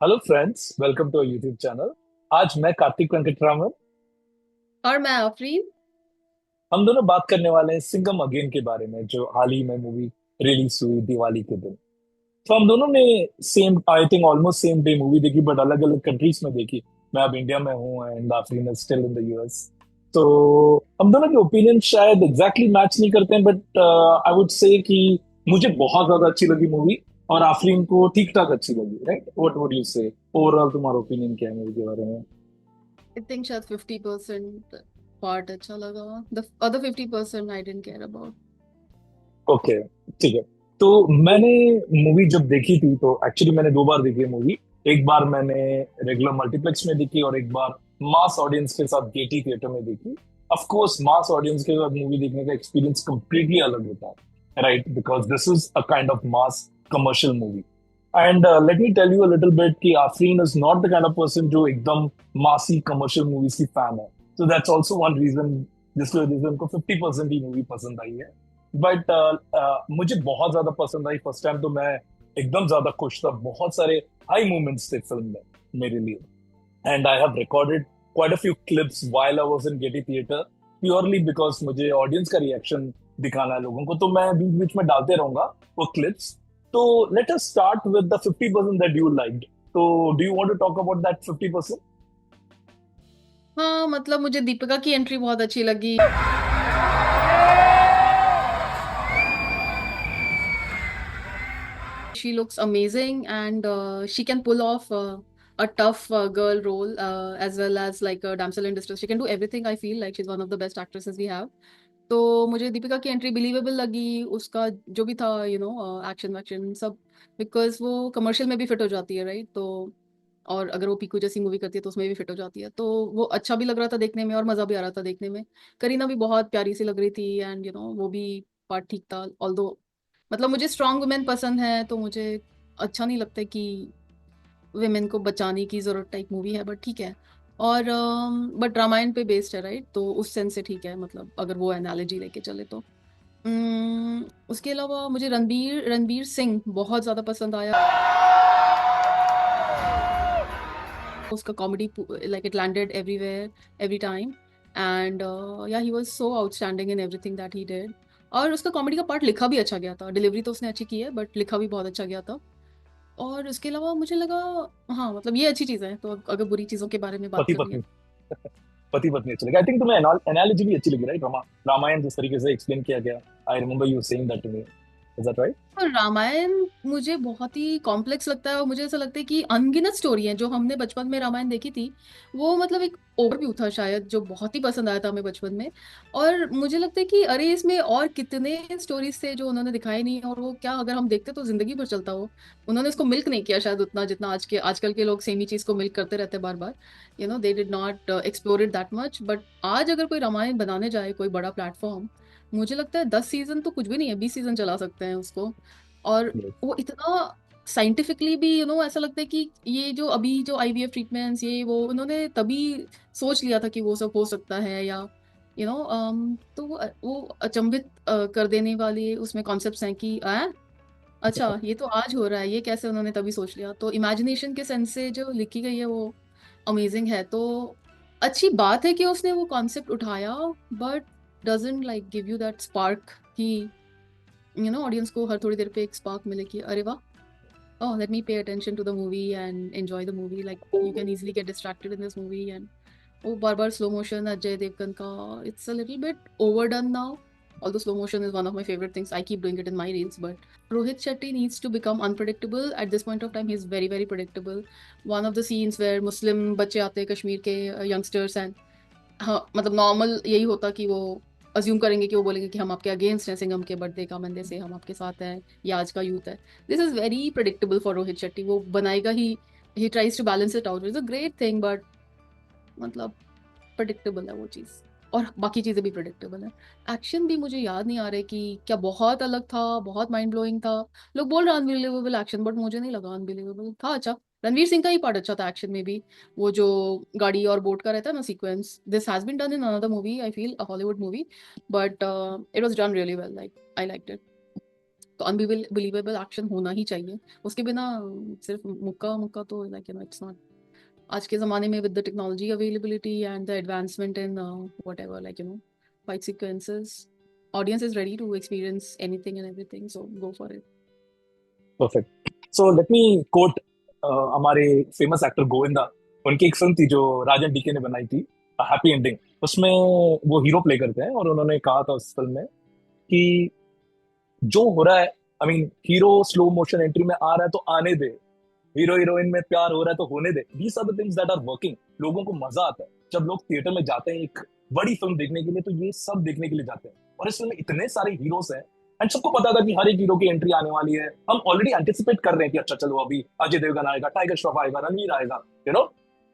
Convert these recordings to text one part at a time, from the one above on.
Hello friends, welcome to YouTube channel. आज मैं कार्तिक वेंकटरामन। और मैं आफरीन। हम दोनों बात करने वाले हैं सिंघम अगेन के बारे में, जो हाल ही में मूवी रिलीज हुई दिवाली के दिन। तो हम दोनों ने same, I think almost same day movie देखी, बट अलग अलग कंट्रीज में देखी। मैं अब इंडिया में हूँ and Afreen is still in the US. तो हम दोनों के ओपिनियन शायद एग्जैक्टली मैच नहीं करते हैं, बट आई वुड से कि मुझे बहुत ज्यादा अच्छी लगी मूवी और आफरीन को ठीक ठाक अच्छी लगी। राइट, व्हाट वुड यू से? ओवरऑल तुम्हारा ओपिनियन क्या है मूवी के बारे में? आई थिंक शायद 50% पार्ट अच्छा लगा। The other 50% I don't care about. Okay, ठीक है। तो मैंने मूवी जब देखी थी, तो एक्चुअली मैंने दो बार देखी है मूवी। एक बार मैंने रेगुलर मल्टीप्लेक्स में देखी और एक बार मास ऑडियंस के साथ गेटी थिएटर में देखी। ऑफ कोर्स मास ऑडियंस के साथ मूवी देखने का एक्सपीरियंस कंप्लीटली अलग होता है, right? Because this is a kind of mass commercial movie. And let me tell you a little bit कि Afreen is not the kind of person जो एकदम मासी कमर्शियल मूवीज की फैन है। So that's also one reason जिसकी वजह से उनको 50% ही movie पसंद आई है। बट मुझे बहुत ज्यादा पसंद आई। फर्स्ट टाइम तो मैं एकदम ज्यादा खुश था। बहुत सारे हाई मोमेंट्स थे फिल्म में मेरे लिए। And I have recorded quite a few clips while I was in Getty theatre, purely because मुझे ऑडियंस का रिएक्शन दिखाना है लोगों को। तो मैं बीच बीच में डालते रहूंगा वो क्लिप्स। तो let us start with the 50% that you liked. तो do you want to talk about that 50%? हाँ, मतलब मुझे दीपिका की एंट्री बहुत अच्छी लगी। She looks amazing and she can pull off a tough girl role, as well as like a damsel in distress. She can do everything. I feel like she's one of the best actresses we have. तो मुझे दीपिका की entry believable लगी। उसका जो भी था, action वैक्शन सब, because वो कमर्शियल में भी फिट हो जाती है, राइट? तो और अगर वो पीकू जैसी मूवी करती है तो उसमें भी फिट हो जाती है, तो वो अच्छा भी लग रहा था देखने में और मजा भी आ रहा था देखने में। करीना भी बहुत प्यारी सी लग रही थी एंड वो भी पार्ट ठीक था। ऑल्दो मतलब मुझे स्ट्रॉन्ग वुमेन पसंद है, तो मुझे अच्छा नहीं लगता कि विमेन को बचाने की जरूरत टाइप मूवी है, बट ठीक है। और बट रामायण पे बेस्ड है, राइट? तो उस सेंस से ठीक है, मतलब अगर वो एनालॉजी लेके चले तो। उसके अलावा मुझे रणबीर रणबीर सिंह बहुत ज्यादा पसंद आया। उसका comedy, like it landed everywhere, every time. And yeah he was so outstanding in everything that he did. और उसका कॉमेडी का पार्ट लिखा भी अच्छा गया था। डिलीवरी तो उसने अच्छी की है, बट लिखा भी बहुत अच्छा गया था। और उसके अलावा मुझे लगा, हाँ मतलब ये अच्छी चीज़ है, तो अगर बुरी चीज़ों के बारे में बात पति करनी है। पत्नी, पति पत्नी अच्छी लगी। आई थिंक तुम्हें एनालॉजी भी अच्छी लगी, राइट? रामायण जिस तरीके से एक्सप्लेन किया गया, I remember you saying that to me. Is that right? और रामायण मुझे बहुत ही कॉम्प्लेक्स लगता है, और मुझे ऐसा लगता है कि अनगिनत स्टोरी है जो हमने बचपन में रामायण देखी थी। वो मतलब एक ओवरव्यू था शायद, जो बहुत ही पसंद आया था हमें बचपन में। और मुझे लगता है कि अरे इसमें और कितने स्टोरीज थे जो उन्होंने दिखाए नहीं, और वो क्या अगर हम देखते तो जिंदगी भर चलता हो। उन्होंने इसको मिल्क नहीं किया शायद उतना, जितना आजकल के लोग सेम ही चीज को मिल्क करते रहते हैं बार बार। They did not explore it that much. But आज अगर कोई रामायण बनाने जाए, कोई बड़ा प्लेटफॉर्म, मुझे लगता है 10 सीजन तो कुछ भी नहीं है, 20 सीजन चला सकते हैं उसको। और वो इतना साइंटिफिकली भी ऐसा लगता है कि ये जो अभी जो आईवीएफ ट्रीटमेंट्स, ये वो उन्होंने तभी सोच लिया था कि वो सब हो सकता है, या तो वो अचंभित कर देने वाले उसमें कॉन्सेप्ट्स हैं कि अच्छा ये तो आज हो रहा है, ये कैसे उन्होंने तभी सोच लिया। तो इमेजिनेशन के सेंस से जो लिखी गई है वो अमेजिंग है। तो अच्छी बात है कि उसने वो कॉन्सेप्ट उठाया, but doesn't like give you that spark कि ऑडियंस को हर थोड़ी देर पे एक स्पार्क मिले कि अरे वाह, oh let me pay attention to the movie and enjoy the movie. Like you can easily get distracted in this movie, and वो बार बार स्लो मोशन अजय देवगन का, it's a little bit overdone now. Although slow motion is one of my favorite things, I keep doing it in my reels. But Rohit Shetty needs to become unpredictable. At this point of time he's very very predictable. One of the scenes where Muslim बच्चे आते हैं कश्मीर के, youngsters, and हाँ मतलब normal यही होता कि वो अज्यूम करेंगे कि वो बोलेंगे कि हम आपके अगेंस्ट हैं, सिंघम के बर्थडे का मंदे से हम आपके साथ हैं, ये आज का यूथ है। This is very predictable for Rohit Shetty. वो बनाएगा ही tries to balance it out, it's a great thing, but मतलब प्रिडिक्टेबल है वो चीज़। और बाकी चीज़ें भी प्रिडिक्टेबल है। एक्शन भी मुझे याद नहीं आ रहा है कि क्या बहुत अलग था, बहुत माइंड ब्लोइंग था। लोग बोल रहे अनबिलीवेबल एक्शन, बट मुझे नहीं लगा अनबिलीवेबल था। अच्छा, रणवीर सिंह का ही पार्ट अच्छा था एक्शन में भी। वो जो गाड़ी और बोट का रहता है ना sequence, this has been done in another movie, I feel a Hollywood movie, but it was done really well, like I liked it. तो अनबिलीवेबल एक्शन होना ही चाहिए, उसके बिना सिर्फ मुक्का मुक्का तो लाइक इट्स नॉट। आज के ज़माने में with the technology availability and the advancement in whatever fight sequences, audience is ready to experience anything and everything, so go for it. Perfect. So let me quote हमारे famous actor Govinda. उनकी एक film थी जो राजन DK ने बनाई थी, happy ending. उसमें वो हीरो प्ले करते हैं और उन्होंने कहा था उस फिल्म में कि जो हो रहा है, I mean hero slow motion entry में आ रहा है तो आने दे, हीरो हीरोइन में प्यार हो रहा है तो होने दे। These are the things that are working. लोगों को मजा आता है जब लोग थिएटर में जाते हैं एक बड़ी फिल्म देखने के लिए, तो ये सब देखने के लिए जाते हैं। और इस फिल्म में इतने सारे हीरोज हैं एंड सबको पता था कि हर एक हीरो की एंट्री आने वाली है। हम ऑलरेडी एंटिसिपेट कर रहे हैं कि अच्छा चलो अभी अजय देवगन आएगा, टाइगर श्रॉफ आएगा, रणवीर आएगा, यू नो।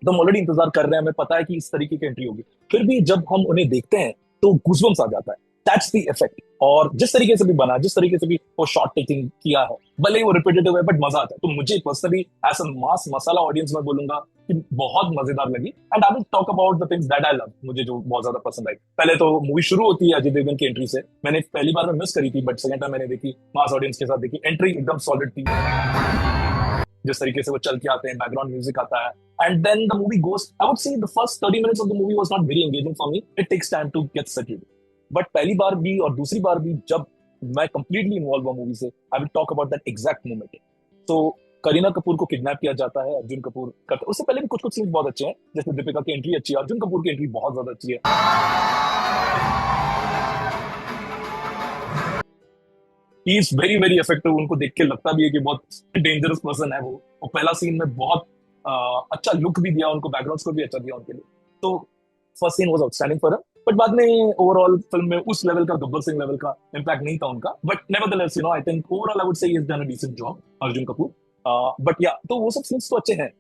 तो हम ऑलरेडी इंतजार कर रहे हैं, हमें पता है कि इस तरीके की एंट्री होगी। फिर भी जब हम उन्हें देखते हैं तो गूज़बम्स आ जाता है। That's the effect. और जिस तरीके से भी बना, जिस तरीके से भी वो शॉट टेकिंग किया है, भले ही वो रिपीटेटिव है बट मजा आता है। तो मुझे personally as a mass masala audience में बोलूंगा कि बहुत मजेदार लगी। And I will talk about the things that I love, मुझे जो बहुत ज्यादा पसंद आई। पहले तो मूवी शुरू होती है अजय देवगन की एंट्री से। मैंने पहली बार में मिस करी थी बट सेकंड टाइम मैंने देखी, मास ऑडियंस के साथ देखी। एंट्री एकदम सॉलिड थी, जिस तरीके से वो चल के आते हैं, बैकग्राउंड म्यूजिक आता है। And then the movie goes, I would say the first 30 minutes of the movie was not very engaging for me, it takes time to get settled. But पहली बार भी और दूसरी बार भी जब मैं कंप्लीटली इन्वॉल्व हुआ मूवी से, आई will talk about that exact moment. तो करीना कपूर को किडनैप किया जाता है, अर्जुन कपूर करता है। उससे पहले भी कुछ कुछ सीन्स बहुत अच्छे हैं, जैसे दीपिका की एंट्री अच्छी है, अर्जुन कपूर की एंट्री बहुत ज्यादा अच्छी है। He is very very effective. उनको देख के लगता भी है कि बहुत डेंजरस पर्सन है वो पहला सीन में बहुत अच्छा लुक भी दिया उनको, बैकग्राउंड स्कोर भी अच्छा दिया उनके लिए। तो first scene was outstanding for, but बाद में ओवरऑल फिल्म में उस लेवल का, गब्बर सिंह लेवल का इम्पैक्ट नहीं था उनका। But nevertheless I think overall I would say he has done a decent job, Arjun Kapoor. But yeah, तो वो सब सीन्स तो अच्छे हैं।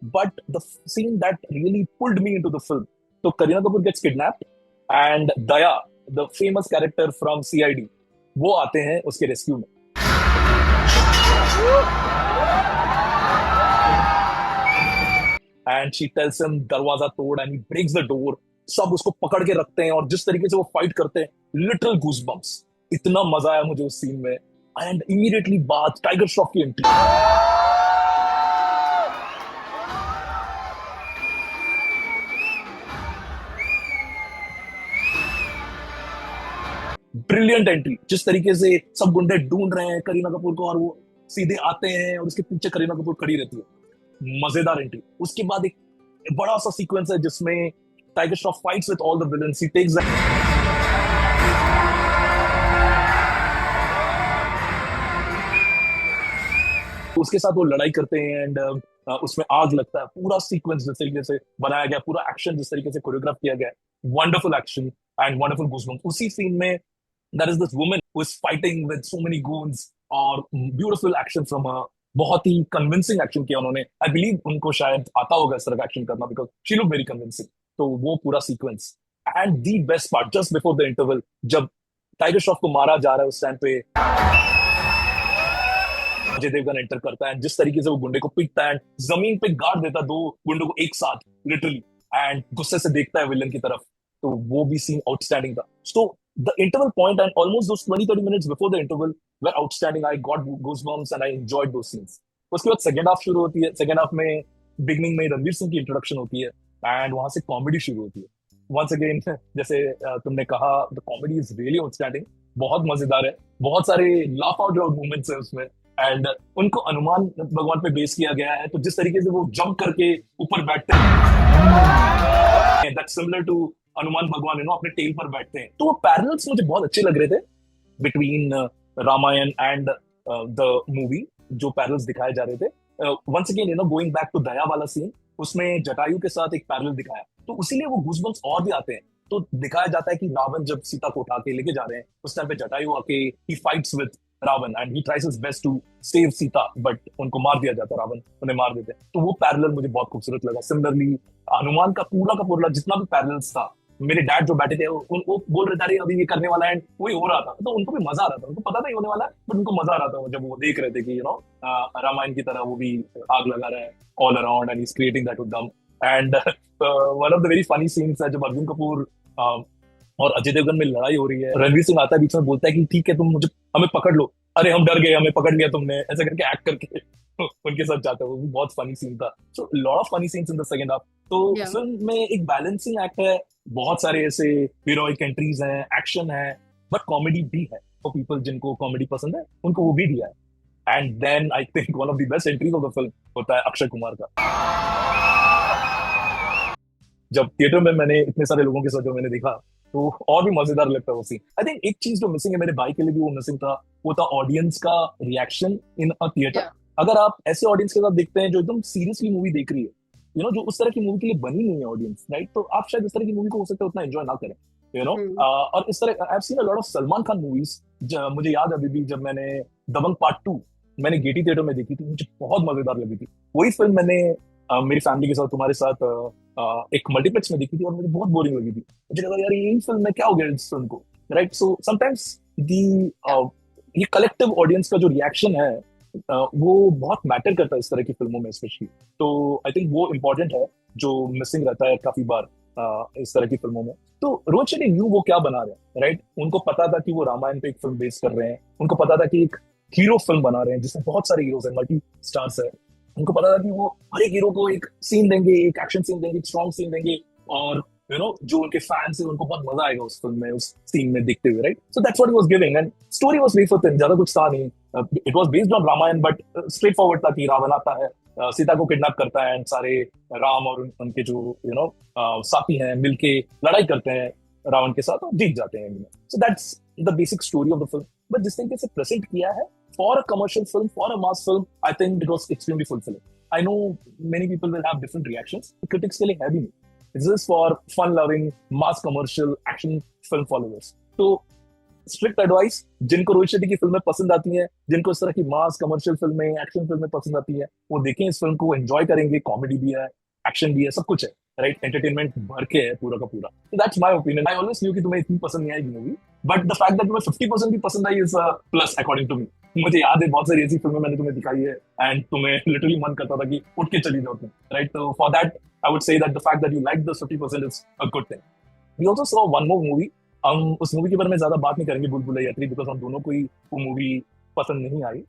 But the scene that really pulled me into the film, तो Kareena Kapoor gets kidnapped and Daya, the famous character from CID, वो आते हैं उसके रेस्क्यू में। एंड शी टेल्स हिम दरवाजा तोड़, and he breaks the door. सब उसको पकड़ के रखते हैं और जिस तरीके से वो फाइट करते हैं, लिटिल गूज़बम्प्स। इतना मजा आया मुझे उस सीन में। एंड इमीडिएटली बाद टाइगर श्रॉफ की एंट्री, ब्रिलियंट एंट्री। जिस तरीके से सब गुंडे ढूंढ रहे हैं करीना कपूर को और वो सीधे आते हैं और उसके पीछे करीना कपूर खड़ी रहती है, मजेदार एंट्री। उसके बाद एक बड़ा सा सीक्वेंस है जिसमें Tiger Shroff fights with all the villains, he takes उसके साथ वो लड़ाई करते हैं एंड उसमें आग लगता है। पूरा सीक्वेंस जिस तरीके से बनाया गया, पूरा एक्शन जिस तरीके से कोरियोग्राफ किया गया, wonderful action and wonderful goosebumps. उसी सीन में there is this woman who is fighting with so many goons, और beautiful action from her, बहुत ही convincing action किया उन्होंने। I believe उनको शायद आता होगा इस तरह का एक्शन करना, because she looked very convincing। तो वो पूरा sequence and the best part just before the interval, जब टाइगर श्रॉफ को मारा जा रहा है उस टाइम पे अजय देवगन एंटर करता है, जिस तरीके से वो गुंडे को पीटता है, जमीन पे गाड़ देता है दो गुंडों को एक साथ लिटरली, एंड गुस्से से देखता है विलन की तरफ। तो वो भी सीन आउटस्टैंडिंग था। So the interval point and almost those 20-30 minutes before the interval were outstanding. I got goosebumps and I enjoyed those scenes. उसके बाद सेकेंड हाफ शुरू होती है। सेकेंड हाफ में बिगनिंग में रणवीर सिंह की इंट्रोडक्शन होती है एंड वहां से कॉमेडी शुरू होती है। वंस अगेन जैसे तुमने कहा, the comedy is really outstanding, बहुत मजेदार है, बहुत सारे लाफ आउट लाउड मोमेंट्स है उसमें। एंड उनको हनुमान भगवान पे बेस किया गया है, तो जिस तरीके से वो जंप करके ऊपर बैठते हैं, दैट्स सिमिलर टू हनुमान भगवान, अपने टेल पर बैठते हैं। तो वो पैरेलल्स मुझे बहुत अच्छे लग रहे थे between Ramayan and the movie, जो पैरेलल्स दिखाए जा रहे थे। Once again going back to Daya वाला सीन, उसमें जटायु के साथ एक पैरेलल दिखाया, तो इसीलिए वो गूज़बम्प्स और भी आते हैं। तो दिखाया जाता है कि रावण जब सीता को उठा के लेके जा रहे हैं, उस टाइम पे जटायु आके he fights with Ravan and he tries his best to save Sita, but उनको मार दिया जाता, रावण उन्हें मार देते। तो वो पैरेलल मुझे बहुत खूबसूरत लगा। सिमिलरली हनुमान का पूरा जितना भी पैरेलल्स था, मेरे डैड जो बैठे थे वो बोल रहे थे अभी ये करने वाला है, वही हो रहा था। तो उनको भी मजा आ रहा था, उनको पता नहीं होने वाला है बट उनको मजा आ रहा था जब वो देख रहे थे कि रामायण की तरह वो भी आग लगा रहा है all around and is creating that with them. And one of the very funny scenes है जब अर्जुन कपूर और अजय देवगन में लड़ाई हो रही है, रणवीर सिंह आता है बीच में, बोलता है कि ठीक है तुम हमें पकड़ लो, अरे हम डर गए, हमें पकड़ लिया तुमने, ऐसा करके एक्ट करके उनके साथ जाता है। वो भी बहुत फनी सीन था। So lot of funny scenes in the second half. तो या फिल्म में एक बैलेंसिंग एक्ट है, बहुत सारे ऐसे हीरोइक एंट्रीज हैं, एक्शन है, बट कॉमेडी भी है। फॉर पीपल जिनको कॉमेडी पसंद है उनको वो भी दिया है। And then I think one of the best entries of the film होता है अक्षय कुमार का। जब थिएटर में मैंने इतने सारे लोगों के साथ जो मैंने देखा, तो और भी मजेदार लगता है वो सीन। आई थिंक एक चीज जो मिसिंग है, मेरे भाई के लिए भी वो मिसिंग था, वो था ऑडियंस का रिएक्शन इन अ थिएटर। या अगर आप ऐसे ऑडियंस के साथ देखते हैं जो एकदम सीरियसली मूवी देख रही है, जो उस तरह की मूवी के लिए बनी नहीं है ऑडियंस, राइट, तो आप शायद इस तरह की मूवी को हो सकता है उतना एंजॉय ना करें। और इस तरह I have seen a lot of Salman Khan movies. मुझे याद है अभी भी, जब मैंने दबंग पार्ट 2 मैंने गेटी थिएटर में देखी थी, मुझे बहुत मजेदार लगी थी। वही फिल्म मैंने मेरी फैमिली के साथ, तुम्हारे साथ एक मल्टीप्लेक्स में देखी थी, और मुझे बहुत बोरिंग लगी थी। मुझे लगा यार यही फिल्म है, क्या हो गया इस फिल्म को, राइट। सो समटाइम्स दी या ये कलेक्टिव ऑडियंस का जो रिएक्शन है, वो बहुत मैटर करता है इस तरह की फिल्मों में स्पेशली। तो आई थिंक वो इम्पोर्टेंट है, जो मिसिंग रहता है काफी बार इस तरह की फिल्मों में। तो रोहित शेट्टी न्यू वो क्या बना रहे हैं, राइट। उनको पता था कि वो रामायण पे एक फिल्म बेस कर रहे हैं, उनको पता था कि एक हीरो फिल्म बना रहे हैं जिसमें बहुत सारे हीरोज हैं, मल्टी स्टार्स है। उनको पता था कि वो हर एक हीरो को एक सीन देंगे, एक एक्शन सीन देंगे, एक स्ट्रॉन्ग सीन देंगे, और जो उनके फैंस है उनको बहुत मजा आएगा उस फिल्म में, उस सीन में देखते हुए, right. So that's what he was giving, and story was very thin, ज्यादा कुछ था नहीं। It was based on Ramayan, but straightforward था कि रावण आता है, सीता को किडनैप करता है, एंड सारे राम और उनके जो साथी हैं मिलके लड़ाई करते हैं रावण के साथ, और जीत जाते हैं। So that's the basic story of the film. But जिस तरीके से प्रेजेंट किया है for a commercial film, for a mass film, I think it was extremely fulfilling. I know many people will have different reactions. The critics के लिए है भी नहीं. This is for fun-loving, mass commercial action film followers. तो strict advice, जिनको रोहित शेट्टी की फिल्में पसंद आती हैं, जिनको इस तरह की मास कमर्शियल फिल्में, एक्शन फिल्में पसंद आती हैं, वो देखें इस फिल्म को, एंजॉय करेंगे। कॉमेडी भी है, एक्शन भी है, सब कुछ है, राइट। एंटरटेनमेंट भर के है पूरा का पूरा। That's my opinion. I always knew कि तुम्हें इतनी पसंद नहीं आएगी movie, but the fact that तुम्हें 50% भी पसंद आई is plus according to me. मुझे याद है बहुत सारी ऐसी फिल्में मैंने तुम्हें दिखाई है, एंड तुम्हें लिटरली मन करता था कि उठ के चली जाओ तुम, राइट। तो for that I would say that the fact that you like the 50% is a good thing. We also saw one more movie. हम उस मूवी के बारे में ज्यादा बात नहीं करेंगे, बुल बुलैया 3, बिकॉज हम दोनों को ही वो मूवी पसंद नहीं आई।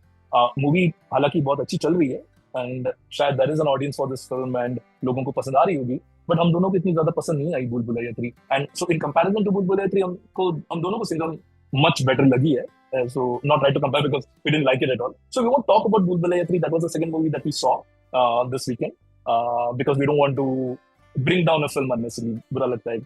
मूवी हालांकि बहुत अच्छी चल रही है, एंड शायद there is an audience for this film, and लोगों को पसंद आ रही होगी, बट हम दोनों को इतनी ज्यादा पसंद नहीं आई Bhool Bhulaiyaa 3। And so in comparison to Bhool Bhulaiyaa 3, हम दोनों को सिंघम मच बेटर लगी है। So not right to compare because we didn't like it at all. So we won't talk about Bhool Bhulaiya 3. That was the second movie that we saw this weekend, because we don't want to bring down a film unnecessarily. बुरा लगता है,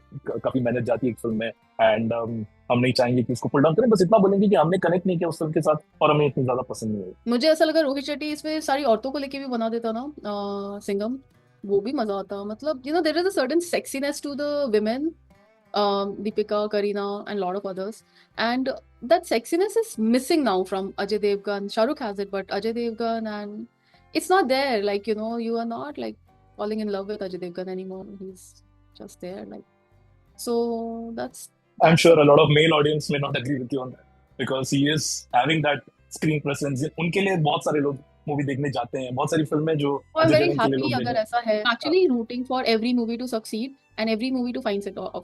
काफी मेहनत जाती है एक film में, and हम नहीं चाहेंगे कि उसको पुल डाउन करें। बस इतना बोलेंगे कि हमने कनेक्ट नहीं किया उस फिल्म के साथ, और हमें इतनी ज्यादा पसंद नहीं आई। मुझे ऐसा लगा रोहित शेट्टी इसमें सारी औरतों को लेके भी बना देता ना, सिंघम, वो भी मजा आता। मतलब there is a certain sexiness to the women, Deepika, Kareena, and lot of others. And that sexiness is missing now from Ajay Devgan. Shah Rukh has it, but Ajay Devgan, and it's not there. Like, you are not like falling in love with Ajay Devgan anymore. He's just there. Like, so I'm that's sure the a lot of male audience may not agree with you on that, because he is having that screen presence. उनके लिए बहुत सारे लोग movie देखने जाते हैं, बहुत सारी फिल्में जो I'm अजय very देवगन के लिए happy लोग अगर देखने। ऐसा है. Actually rooting for every movie to succeed and every movie to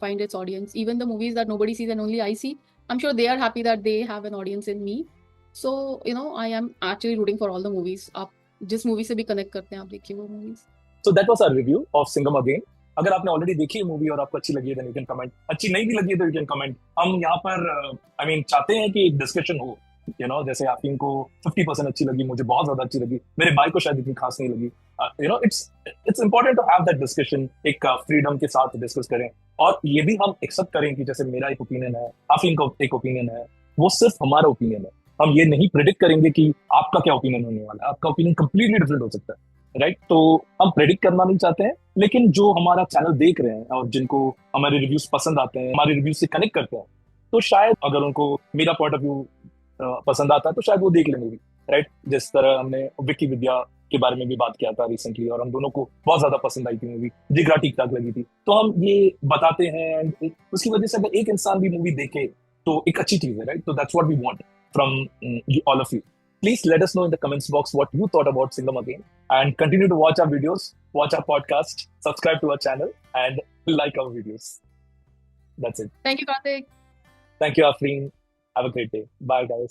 find its audience. Even the movies that nobody sees and only I see, I'm sure they are happy that they have an audience in me. So I am actually rooting for all the movies. आप जिस movie से भी connect करते हैं आप देखिए वो movies. So that was our review of Singham Again. अगर आपने ऑलरेडी देखी है मूवी और आपको अच्छी लगी है, देन यू कैन कमेंट। अच्छी नहीं भी लगी है तो यू कैन कमेंट। हम यहाँ पर आई मीन चाहते हैं कि एक डिस्कशन हो। जैसे आफरीन को 50% अच्छी लगी, मुझे बहुत ज्यादा अच्छी लगी, मेरे भाई को शायद इतनी खास नहीं लगी। It's it's important to have that discussion, एक फ्रीडम के साथ डिस्कस करें, और ये भी हम एक्सेप्ट करें कि जैसे मेरा एक ओपिनियन है, आफरीन का एक ओपिनियन है, वो सिर्फ हमारा ओपिनियन है। हम ये नहीं प्रिडिक्ट करेंगे कि आपका क्या ओपिनियन होने वाला है, आपका ओपिनियन कंप्लीटली डिफरेंट हो सकता है, राइट। तो हम प्रेडिक्ट करना नहीं चाहते हैं, लेकिन जो हमारा चैनल देख रहे हैं और जिनको हमारे रिव्यूज पसंद आते हैं, हमारे रिव्यूज से कनेक्ट करते हैं, तो शायद अगर उनको मेरा पॉइंट ऑफ व्यू पसंद आता है तो शायद वो देख लेंगे भी, राइट। जिस तरह हमने विक्की विद्या के बारे में भी बात किया था रिसेंटली, और हम दोनों को बहुत ज्यादा पसंद आई थी मूवी, जिगरा ठीक ठाक लगी थी। तो हम ये बताते हैं, उसकी वजह से अगर एक इंसान भी मूवी देखे तो एक अच्छी चीज है, राइट। तो that's what we want from all of you. Please let us know in the comments box what you thought about Singham Again, and continue to watch our videos, watch our podcast, subscribe to our channel, and like our videos. That's it. Thank you, Karthik. Thank you, Afreen. Have a great day. Bye, guys.